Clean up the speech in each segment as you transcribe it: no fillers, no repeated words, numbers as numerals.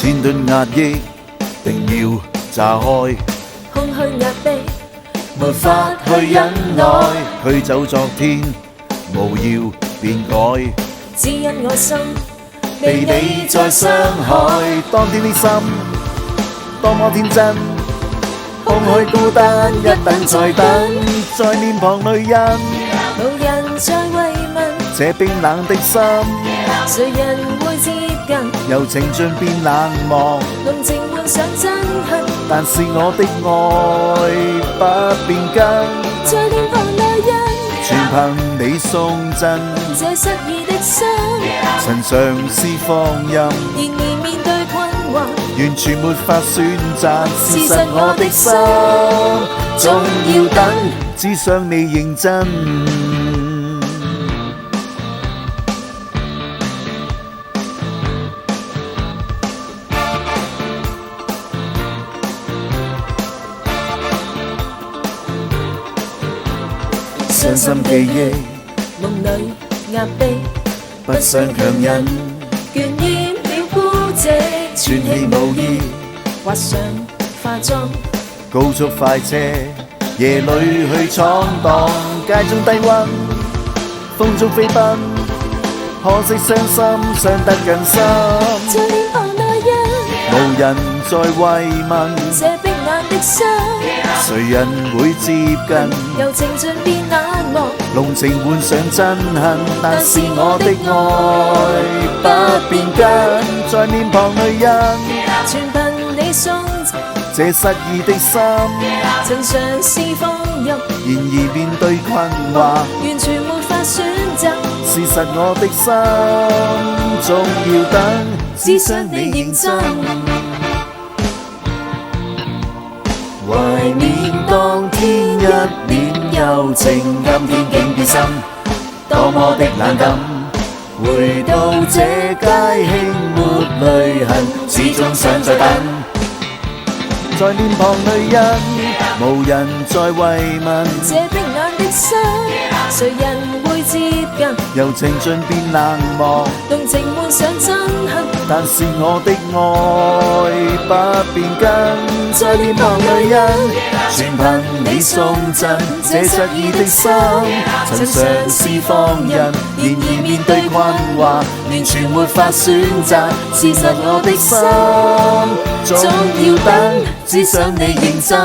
千噸壓抑，定要炸開，空虛壓迫，沒法去忍耐，驅走昨天，務要變改。只因我心被你再傷害，當天的心多麼天真，空虛孤單，一等再等，在臉龐淚印，無人再慰問，這冰冷的心，誰人會接近？由情盡變冷漠，濃情換上憎恨，但是我的愛不變更，在臉龐淚印，全憑你送贈，這失意的心，曾嘗試放任，然而面對困惑，完全沒法選擇。事實我的心總要等，只想你認真。傷心記憶，夢裏壓迫，不想強忍，倦厭了孤寂，喘氣無意，畫上化妝，高速快車，夜裏去闖蕩，街中低溫，風中飛奔，可惜傷心傷得更深，在臉龐淚印，無人再慰問，這冰冷的心，誰人會接近？由情盡變冷漠，濃情換上憎恨，但是我的愛不變更，在臉龐淚印，全憑你送贈，這失意的心，曾嘗試放任，然而面對困惑，完全沒法選擇。事實我的心總要等，只想你認真。懷念當天一臉柔情，今天竟變心，多麼的冷感。回到這街輕抹淚痕，始終想再等。在臉龐淚印，無人再慰問，這冰冷的心，誰人會接近？由情盡變冷漠，濃情換上憎恨，但是我的愛不變更。在臉龐淚印，全憑你送贈，這失意的心，曾嘗試放任，然而面對困惑，完全沒法選擇。事實我的心總要等，只想你認真。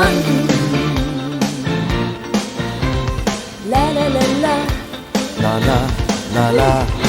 啦啦啦啦，啦啦啦啦。